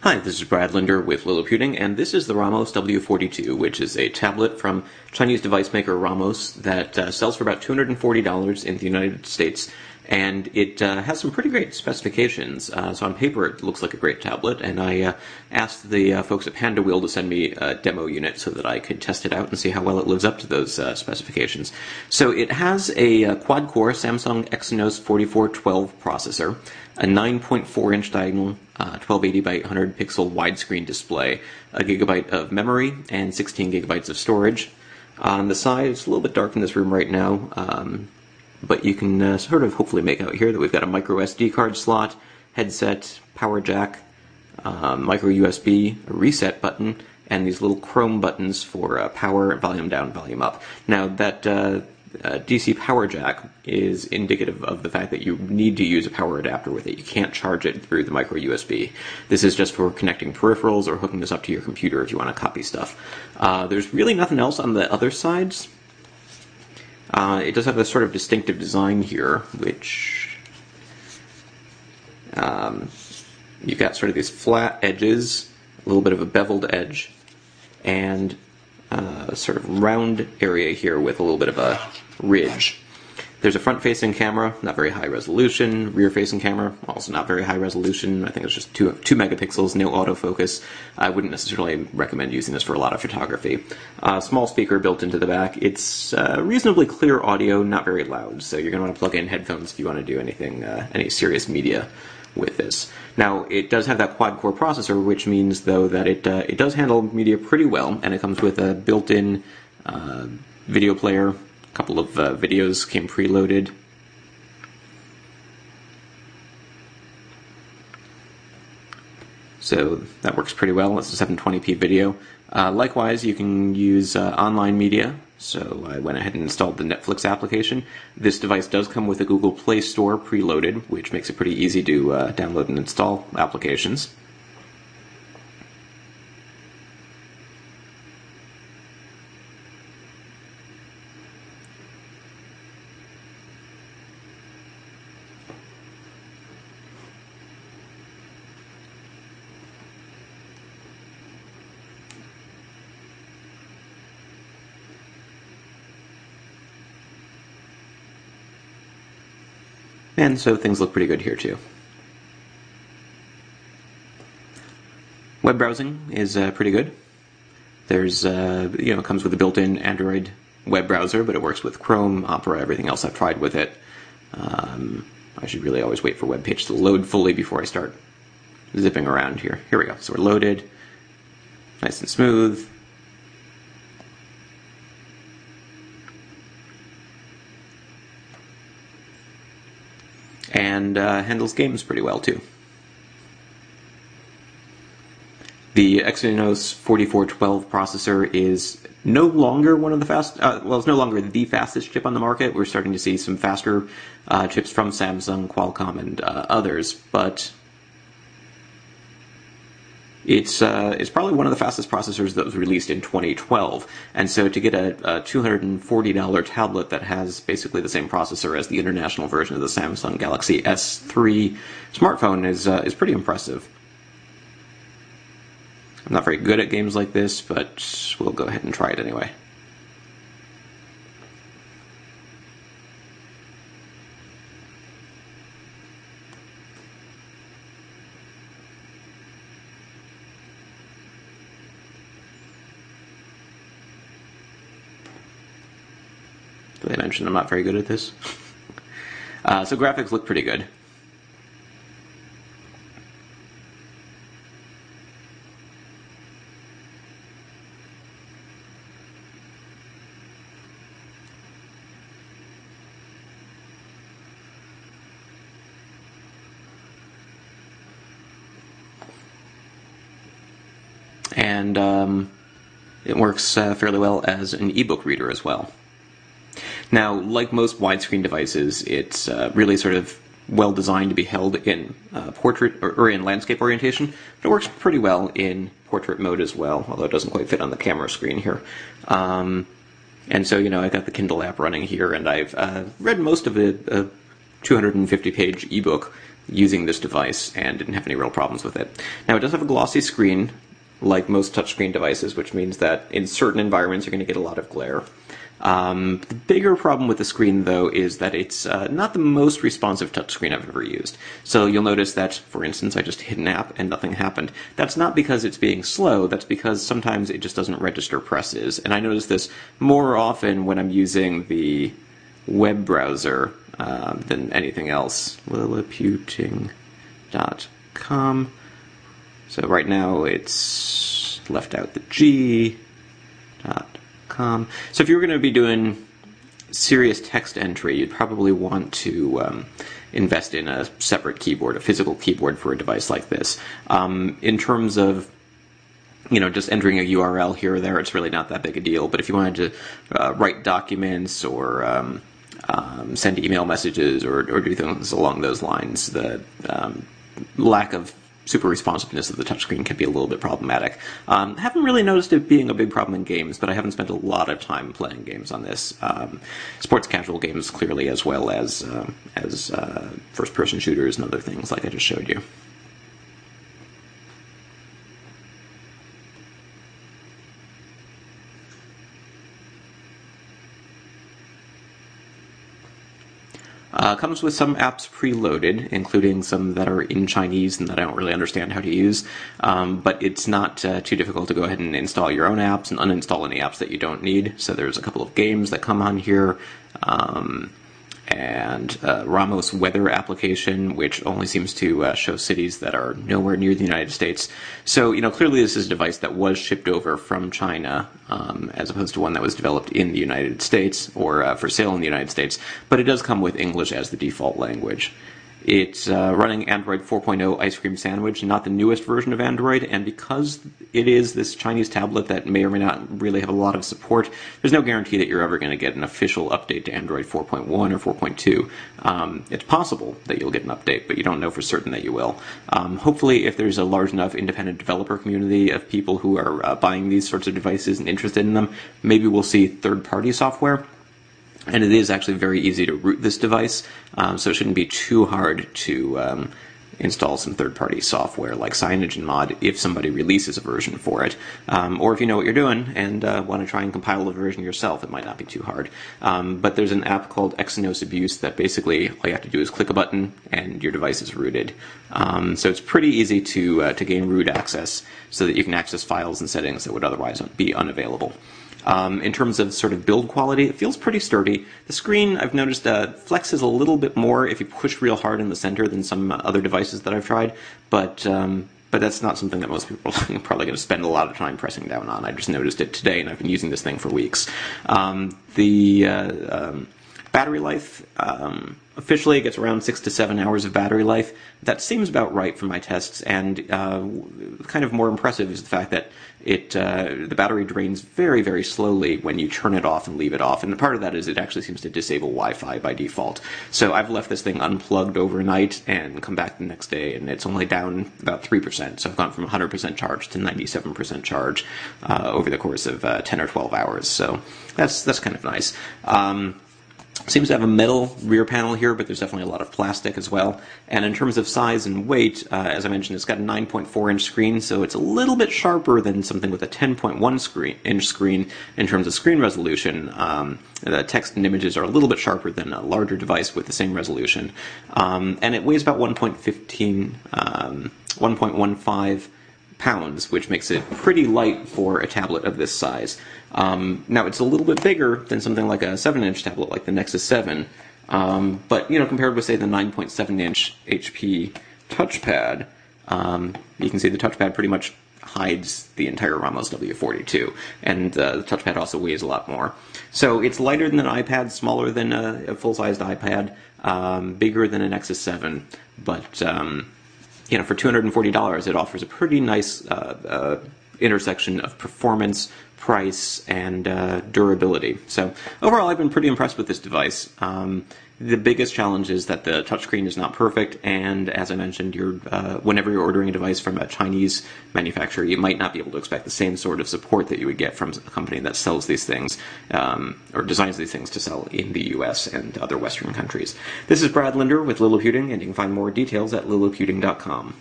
Hi, this is Brad Linder with Liliputing, and this is the Ramos W42, which is a tablet from Chinese device maker Ramos that sells for about $240 in the United States, and it has some pretty great specifications. So on paper it looks like a great tablet, and I asked the folks at Panda Wheel to send me a demo unit so that I could test it out and see how well it lives up to those specifications. So it has a quad-core Samsung Exynos 4412 processor, a 9.4-inch diagonal 1280 by 800 pixel widescreen display, a gigabyte of memory, and 16 gigabytes of storage. On the side, it's a little bit dark in this room right now, but you can sort of hopefully make out here that we've got a micro SD card slot, headset, power jack, micro USB, a reset button, and these little chrome buttons for power, volume down, volume up. Now that DC power jack is indicative of the fact that you need to use a power adapter with it. You can't charge it through the micro USB. This is just for connecting peripherals or hooking this up to your computer if you want to copy stuff. There's really nothing else on the other sides. It does have a sort of distinctive design here, which you've got sort of these flat edges, a little bit of a beveled edge, and a sort of round area here with a little bit of a ridge. There's a front-facing camera, not very high resolution. Rear-facing camera, also not very high resolution. I think it's just 2 megapixels, no autofocus. I wouldn't necessarily recommend using this for a lot of photography. Small speaker built into the back. It's reasonably clear audio, not very loud, so you're going to want to plug in headphones if you want to do anything, any serious media with this. Now, it does have that quad-core processor, which means, though, that it does handle media pretty well, and it comes with a built-in video player. A couple of videos came preloaded. So that works pretty well. It's a 720p video. Likewise, you can use online media. So I went ahead and installed the Netflix application. This device does come with a Google Play Store preloaded, which makes it pretty easy to download and install applications. And so things look pretty good here too. Web browsing is pretty good. There's, it comes with a built-in Android web browser, but it works with Chrome, Opera, everything else I've tried with it. I should really always wait for web page to load fully before I start zipping around here. Here we go. So we're loaded, nice and smooth. And handles games pretty well too. The Exynos 4412 processor is no longer one of the it's no longer the fastest chip on the market. We're starting to see some faster chips from Samsung, Qualcomm, and others, but it's probably one of the fastest processors that was released in 2012, and so to get a $240 tablet that has basically the same processor as the international version of the Samsung Galaxy S3 smartphone is pretty impressive. I'm not very good at games like this, but we'll go ahead and try it anyway. Did I mention I'm not very good at this? So graphics look pretty good. And it works fairly well as an ebook reader as well. Now, like most widescreen devices, it's really sort of well designed to be held in portrait or in landscape orientation, but it works pretty well in portrait mode as well, although it doesn't quite fit on the camera screen here. And so, I got the Kindle app running here, and I've read most of a 250-page ebook using this device and didn't have any real problems with it. Now, it does have a glossy screen, like most touchscreen devices, which means that in certain environments you're going to get a lot of glare. The bigger problem with the screen, though, is that it's not the most responsive touchscreen I've ever used. So you'll notice that, for instance, I just hit an app and nothing happened. That's not because it's being slow, that's because sometimes it just doesn't register presses. And I notice this more often when I'm using the web browser than anything else. Liliputing.com. So right now it's left out the G.com. So if you were going to be doing serious text entry, you'd probably want to invest in a separate keyboard, a physical keyboard for a device like this. In terms of just entering a URL here or there, it's really not that big a deal. But if you wanted to write documents or send email messages or do things along those lines, the lack of super responsiveness of the touchscreen can be a little bit problematic. Haven't really noticed it being a big problem in games, but I haven't spent a lot of time playing games on this. Sports casual games, clearly, as well as first-person shooters and other things like I just showed you. Comes with some apps preloaded, including some that are in Chinese and that I don't really understand how to use, but it's not too difficult to go ahead and install your own apps and uninstall any apps that you don't need. So there's a couple of games that come on here, and Ramos weather application, which only seems to show cities that are nowhere near the United States. So, clearly this is a device that was shipped over from China, as opposed to one that was developed in the United States, or for sale in the United States, but it does come with English as the default language. It's running Android 4.0 Ice Cream Sandwich, not the newest version of Android, and because it is this Chinese tablet that may or may not really have a lot of support, there's no guarantee that you're ever going to get an official update to Android 4.1 or 4.2. It's possible that you'll get an update, but you don't know for certain that you will. Hopefully, if there's a large enough independent developer community of people who are buying these sorts of devices and interested in them, maybe we'll see third-party software. And it is actually very easy to root this device, so it shouldn't be too hard to install some third-party software like CyanogenMod if somebody releases a version for it. Or if you know what you're doing and want to try and compile a version yourself, it might not be too hard. But there's an app called Exynos Abuse that basically all you have to do is click a button and your device is rooted. So it's pretty easy to gain root access so that you can access files and settings that would otherwise be unavailable. In terms of sort of build quality, it feels pretty sturdy. The screen, I've noticed, flexes a little bit more if you push real hard in the center than some other devices that I've tried, but that's not something that most people are probably going to spend a lot of time pressing down on. I just noticed it today, and I've been using this thing for weeks. The battery life, officially it gets around 6 to 7 hours of battery life. That seems about right for my tests, and kind of more impressive is the fact that the battery drains very, very slowly when you turn it off and leave it off, and part of that is it actually seems to disable Wi-Fi by default. So I've left this thing unplugged overnight and come back the next day, and it's only down about 3%, so I've gone from 100% charge to 97% charge over the course of 10 or 12 hours, so that's kind of nice. Seems to have a metal rear panel here, but there's definitely a lot of plastic as well. And in terms of size and weight, as I mentioned, it's got a 9.4-inch screen, so it's a little bit sharper than something with a 10.1-inch screen in terms of screen resolution. The text and images are a little bit sharper than a larger device with the same resolution. And it weighs about 1.15 pounds, which makes it pretty light for a tablet of this size. Now, it's a little bit bigger than something like a 7-inch tablet like the Nexus 7, but, compared with, say, the 9.7-inch HP touchpad, you can see the touchpad pretty much hides the entire Ramos W42, and the touchpad also weighs a lot more. So it's lighter than an iPad, smaller than a full-sized iPad, bigger than a Nexus 7, but for $240, it offers a pretty nice intersection of performance, price, and durability. So overall, I've been pretty impressed with this device. The biggest challenge is that the touchscreen is not perfect, and as I mentioned, whenever you're ordering a device from a Chinese manufacturer, you might not be able to expect the same sort of support that you would get from a company that sells these things, or designs these things to sell in the US and other Western countries. This is Brad Linder with Lilliputiting, and you can find more details at lilliputiting.com.